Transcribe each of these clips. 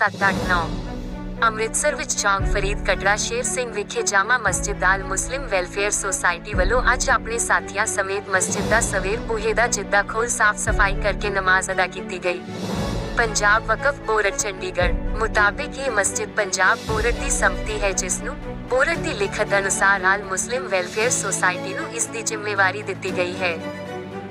9789। ਅੰਮ੍ਰਿਤਸਰ ਵਿੱਚ ਚੌਂਕ ਫਰੀਦ ਕਟੜਾ ਸ਼ੇਰ ਸਿੰਘ ਵਿਖੇ ਜਾਮਾ ਮਸਜਿਦ ਆਲ ਮੁਸਲਿਮ welfare society ਵੱਲੋਂ ਅੱਜ ਆਪਣੇ ਸਾਥੀਆਂ ਸਮੇਤ ਮਸਜਿਦ ਦਾ ਸਵੇਰ ਬੂਹੇ ਦਾ ਜਿੱਦਾ ਖੋਲ ਸਾਫ਼ ਸਫਾਈ ਕਰਕੇ ਨਮਾਜ਼ ਅਦਾ ਕੀਤੀ ਗਈ। पंजाब वक्फ बोर्ड चंडीगढ़ मुताबिक ये मस्जिद पंजाब बोर्ड की संपत्ति है, जिसनू बोर्ड की लिखत अनुसार आल मुस्लिम वेलफेयर सोसाइटी नू इस दी जिम्मेवारी दी गई है।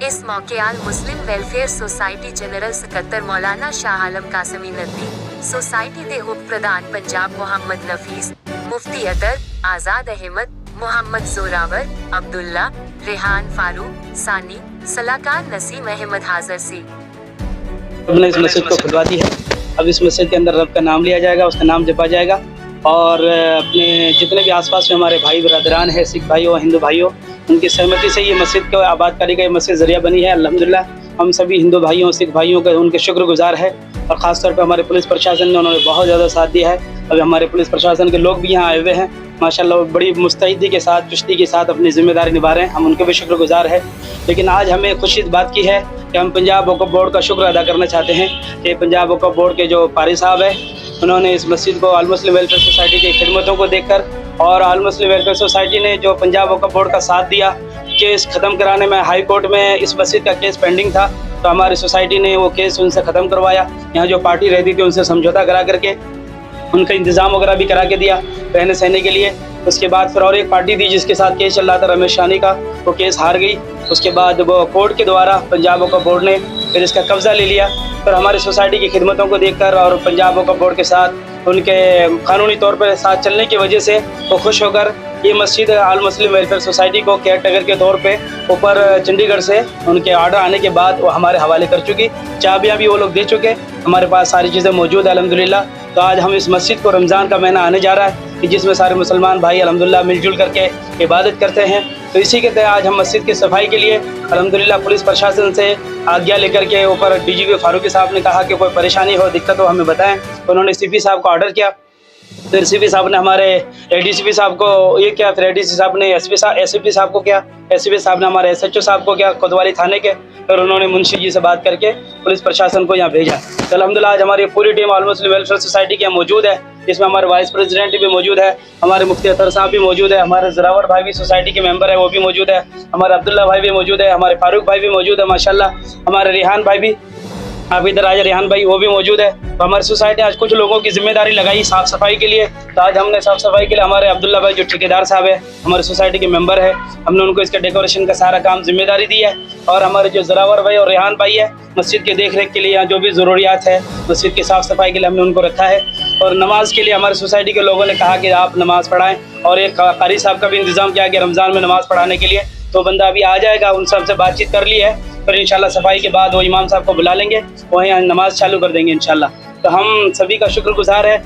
इस मौके आल मुस्लिम वेलफेयर सोसाइटी जनरल सकत्तर मौलाना शाह आलम कासमी नदवी, सोसाइटी के उप प्रधान पंजाब मोहम्मद नफीस, मुफ्ती अतर आजाद अहमद, मोहम्मद जोरावर अब्दुल्ला, रेहान फारूक सानी, सलाहकार नसीम अहमद हाजिर सी। हमने इस मस्जिद को खुलवा दी है। अब इस मस्जिद के अंदर रब का नाम लिया जाएगा, उसका नाम जपा जाएगा और अपने जितने भी आसपास में हमारे भाई बरदरान हैं, सिख भाइयों हिंदू भाइयों, उनकी सहमति से ये मस्जिद को आबादकारी का ये मस्जिद ज़रिया बनी है। अल्हम्दुलिल्लाह हम सभी हिंदू भाइयों सिख भाइयों का उनके शुक्रगुजार है और ख़ासतौर पर हमारे पुलिस प्रशासन ने उन्होंने बहुत ज़्यादा साथ दिया है। अभी हमारे पुलिस प्रशासन के लोग भी यहाँ आए हुए हैं, माशाल्लाह बड़ी मुस्तैदी के साथ चुस्ती के साथ अपनी जिम्मेदारी निभा रहे हैं, हम उनके भी शुक्रगुजार हैं। लेकिन आज हमें खुशी इस बात की है कि हम पंजाब वक्फ बोर्ड का शुक्र अदा करना चाहते हैं कि पंजाब वक्फ बोर्ड के जो पारी साहब है, उन्होंने इस मस्जिद को आल मुस्लिम वेलफेयर सोसाइटी की खिदमतों को देखकर और आल मुस्लिम वेलफेयर सोसाइटी ने जो पंजाब वक्फ बोर्ड का साथ दिया, केस ख़त्म कराने में हाई कोर्ट में इस मस्जिद का केस पेंडिंग था, तो हमारी सोसाइटी ने वो केस उनसे ख़त्म करवाया। यहाँ जो पार्टी रहती थी उनसे समझौता करा करके उनका इंतज़ाम वगैरह भी करा के दिया रहने सहने के लिए। उसके बाद फिर और एक पार्टी थी जिसके साथ केस चल रहा था रमेश शानी का, वो केस हार गई। उसके बाद वो कोर्ट के द्वारा पंजाब वक्फ बोर्ड ने फिर इसका कब्ज़ा ले लिया। फिर हमारी सोसाइटी की खिदमतों को देखकर और पंजाब वक्फ बोर्ड के साथ उनके कानूनी तौर पर साथ चलने की वजह से वो खुश होकर ये मस्जिद आल मुस्लिम वेलफेयर सोसाइटी को केयर टेकर के तौर पे ऊपर चंडीगढ़ से उनके ऑर्डर आने के बाद वो हमारे हवाले कर चुकी। चाबियाँ भी वो लोग दे चुके, हमारे पास सारी चीज़ें मौजूद है अल्हम्दुलिल्लाह। तो आज हम इस मस्जिद को रमज़ान का महीना आने जा रहा है कि जिसमें सारे मुसलमान भाई अल्हम्दुलिल्लाह मिलजुल करके इबादत करते हैं। तो इसी के तहत आज हम मस्जिद की सफाई के लिए अल्हम्दुलिल्लाह पुलिस प्रशासन से आज्ञा लेकर के ऊपर डीजीपी फारूकी साहब ने कहा कि कोई परेशानी हो दिक्कत हो हमें बताएं। उन्होंने सीपी साहब को ऑर्डर किया, फिर सीपी साहब ने हमारे एडीसीपी साहब को ये किया, फिर एडीसी साहब ने एसपी साहब को किया, एसपी साहब ने हमारे एसएचओ साहब को किया कोतवाली थाने के, फिर उन्होंने मुंशी जी से बात करके पुलिस प्रशासन को यहाँ भेजा। तो अल्हम्दुलिल्लाह आज हमारी पूरी टीम आल मुस्लिम वेलफेयर सोसाइटी की मौजूद है, जिसमें हमारे वाइस प्रेसिडेंट भी मौजूद है, हमारे मुफ्ती अतर साहब भी मौजूद है, हमारे ज़रावर भाई भी सोसाइटी के मेंबर है वो भी मौजूद है, हमारे अब्दुल्ला भाई भी मौजूद है, हमारे फारूक भाई भी मौजूद है माशाल्लाह, हमारे रेहान भाई भी आप इधर आ जाए, रेहान भाई वो भी मौजूद है। तो हमारी सोसाइटी आज कुछ लोगों की जिम्मेदारी लगाई साफ़ सफाई के लिए। तो आज हमने साफ़ सफाई के लिए हमारे अब्दुल्ला भाई जो ठेकेदार साहब है हमारे सोसाइटी के मेंबर है, हमने उनको इसके डेकोरेशन का सारा काम जिम्मेदारी दी है। और हमारे जो ज़रावर भाई और रेहान भाई है मस्जिद के देख रेख के लिए यहाँ जो भी ज़रूरियात है मस्जिद की साफ़ सफाई के लिए हमने उनको रखा है। और नमाज के लिए हमारे सोसाइटी के लोगों ने कहा कि आप नमाज़ पढ़ाएँ और एक कारी साहब का भी इंतज़ाम किया कि रमज़ान में नमाज़ पढ़ाने के लिए, तो बंदा अभी आ जाएगा, उनसे हमसे बातचीत कर ली है, फिर इंशाल्लाह सफाई के बाद वो इमाम साहब को बुला लेंगे, वहीं नमाज चालू कर देंगे इंशाल्लाह। तो हम सभी का शुक्रगुजार है।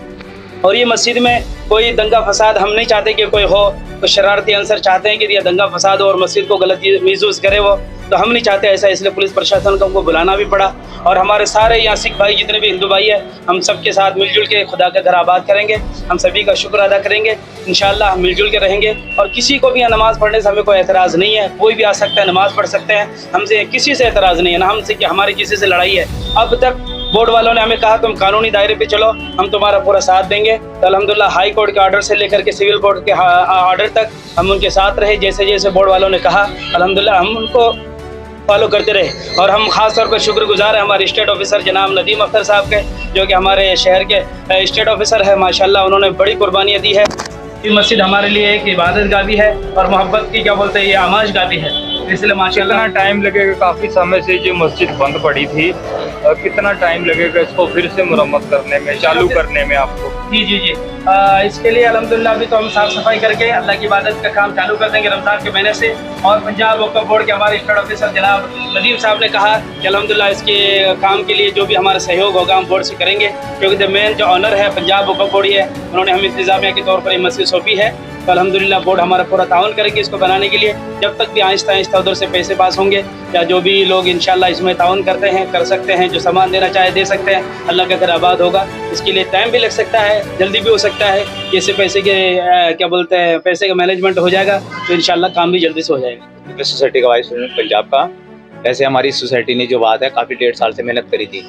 और ये मस्जिद में कोई दंगा फसाद हम नहीं चाहते कि कोई हो, कोई शरारती अंसर चाहते हैं कि ये दंगा फसाद हो और मस्जिद को गलत महसूस करे वो, तो हम नहीं चाहते ऐसा, इसलिए पुलिस प्रशासन को हमको बुलाना भी पड़ा। और हमारे सारे यहाँ सिख भाई जितने भी हिंदू भाई हैं हम सब के साथ मिलजुल के खुदा का घर आबाद करेंगे, हम सभी का शुक्र अदा करेंगे इंशाल्लाह, हम मिलजुल के रहेंगे। और किसी को भी यहाँ नमाज़ पढ़ने से हमें कोई एतराज़ नहीं है, कोई भी आ सकता है नमाज़ पढ़ सकते हैं, हमसे किसी से एतराज़ नहीं है, ना हमसे कि हमारी किसी से लड़ाई है। अब तक बोर्ड वालों ने हमें कहा तुम कानूनी दायरे पे चलो, हम तुम्हारा पूरा साथ देंगे। तो अल्हम्दुलिल्लाह हाई कोर्ट के ऑर्डर से लेकर के सिविल कोर्ट के ऑर्डर तक हम उनके साथ रहे, जैसे जैसे बोर्ड वालों ने कहा अल्हम्दुलिल्लाह हम उनको फॉलो करते रहे। और हम ख़ास तौर पर शुक्रगुजार हैं हमारे स्टेट ऑफिसर जनाब नदीम अख्तर साहब के, जो कि हमारे शहर के स्टेट ऑफिसर है माशाल्लाह, उन्होंने बड़ी कुर्बानियाँ दी है। ये मस्जिद हमारे लिए एक इबादत गाह भी है और मोहब्बत की क्या बोलते हैं ये आमाश गाह भी है, इसलिए माशाल्लाह। कितना टाइम लगेगा, काफ़ी समय से ये मस्जिद बंद पड़ी थी, कितना टाइम लगेगा इसको फिर से मुरम्मत करने में, चालू करने में आपको? जी इसके लिए अल्हम्दुलिल्लाह अभी तो हम साफ़ सफाई करके अल्लाह की इबादत का काम चालू कर देंगे रमज़ान के महीने से। और पंजाब वक्फ बोर्ड के हमारे स्टेट ऑफिसर जनाब नदीम साहब ने कहा कि अल्हम्दुलिल्लाह इसके काम के लिए जो भी हमारा सहयोग होगा हम बोर्ड से करेंगे, क्योंकि मेन जो ऑनर है पंजाब वक्फ बोर्ड है, उन्होंने हमें इंतज़ामिया के तौर पर ये मस्जिद सौंपी है। तो अल्हम्दुलिल्लाह बोर्ड हमारा पूरा ताउन करेंगे इसको बनाने के लिए, जब तक भी आहिस्ता आहिस्ता उधर से पैसे पास होंगे या जो भी लोग इंशाल्लाह इसमें ताउन करते हैं कर सकते हैं, जो सामान देना चाहे दे सकते हैं, अल्लाह का घर आबाद होगा। इसके लिए टाइम भी लग सकता है, जल्दी भी हो सकता है, जैसे पैसे के क्या बोलते हैं पैसे का मैनेजमेंट हो जाएगा तो इंशाल्लाह काम भी जल्दी से हो जाएगा। सोसाइटी का वाइस प्रेसिडेंट पंजाब का, वैसे हमारी सोसाइटी ने जो बात है काफ़ी 1.5 साल से मेहनत करी थी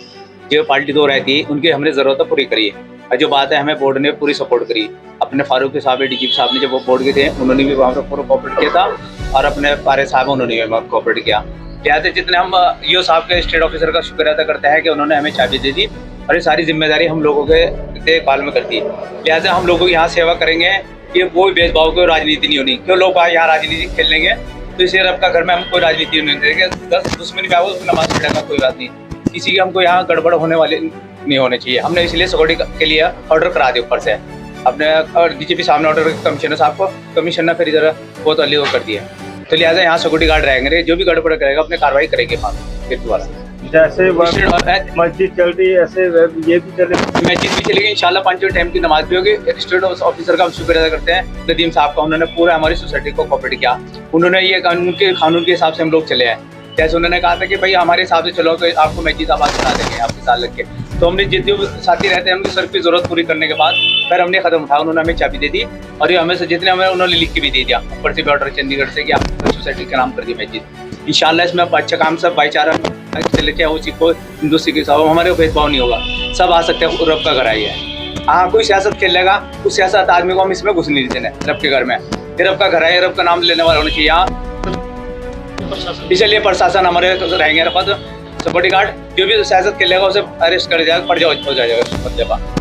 जो पार्टी दो रहती है उनकी हमने ज़रूरत पूरी करी है। और जो बात है हमें बोर्ड ने पूरी सपोर्ट करी। अपने फारूक साहब डीजीपी साहब ने जब वो बोर्ड के थे उन्होंने भी वहाँ पर पूरा कोऑपरेट किया था और अपने पारे साहब उन्होंने भी कोऑपरेट किया। लिहाजा जितने हम यो साहब के स्टेट ऑफिसर का शुक्र अदा करते हैं कि उन्होंने हमें चाबी दे दी और ये सारी जिम्मेदारी हम लोगों के देखभाल में करती है। लिहाजा हम लोगों की यहाँ सेवा करेंगे कि कोई भेदभाव कोई राजनीति नहीं होनी। क्यों लोग यहाँ राजनीति खेल लेंगे तो इसे रब का घर में हम कोई राजनीति नहीं देंगे। 10 दुश्मनी में आओ नमाज पढ़ेगा कोई बात नहीं, किसी की हमको यहाँ गड़बड़ होने वाले नहीं होने चाहिए। हमने इसलिए सिक्योरिटी के लिए ऑर्डर करा दिया ऊपर से अपने, और डीजीपी साहब ने ऑर्डर कमिश्नर साहब को, कमिश्नर फिर इधर बहुत अली वो कर दिया। तो लिहाजा यहाँ सिक्योरिटी गार्ड रहेंगे, जो भी गड़बड़ करेगा अपने कार्रवाई करेंगे फिर दोबारा। जैसे मस्जिद चल रही है ऐसे ये भी चले, मस्जिद भी चलेगी इंशाल्लाह। 5 टाइम की नमाज भी होगी। एक स्टेट ऑफिसर का हम शुक्र अदा करते हैं नदीम साहब का, उन्होंने पूरा हमारी सोसाइटी को कोऑपरेट किया। उन्होंने ये कानून के हिसाब से हम लोग चले हैं। जैसे उन्होंने कहा था कि भाई हमारे हिसाब से चलो तो आपको मस्जिद आबाद बना देंगे आपके साथ लग के। तो हमने जितने साथी रहते हैं उनकी सर की जरूरत पूरी करने के बाद फिर हमने कदम उठाया। उन्होंने हमें चाबी दे दी और ये हमें से जितने हमें उन्होंने लिख के भी दे दिया ऊपर से भी ऑर्डर चंडीगढ़ से कि आप सोसाइटी का नाम कर दी मस्जिद। इंशाल्लाह इसमें अच्छा काम सब भाईचारा चले, चाहे वो सिख हो हिंदू सिख ईसाई, हमारे भेदभाव नहीं होगा, सब आ सकते हैं। रब का घर आई है। हाँ कोई सियासत खेलेगा उस सियासत आदमी को हम इसमें घुस नहीं देते रब के घर में। रब का घर है, रब का नाम लेने वाला होना चाहिए यहाँ। इसलिए प्रशासन हमारे रहेंगे सिक्योरिटी गार्ड, जो भी सियासत खेलेगा उसे अरेस्ट कर जाएगा, पड़ जाएगा हो जाएगा।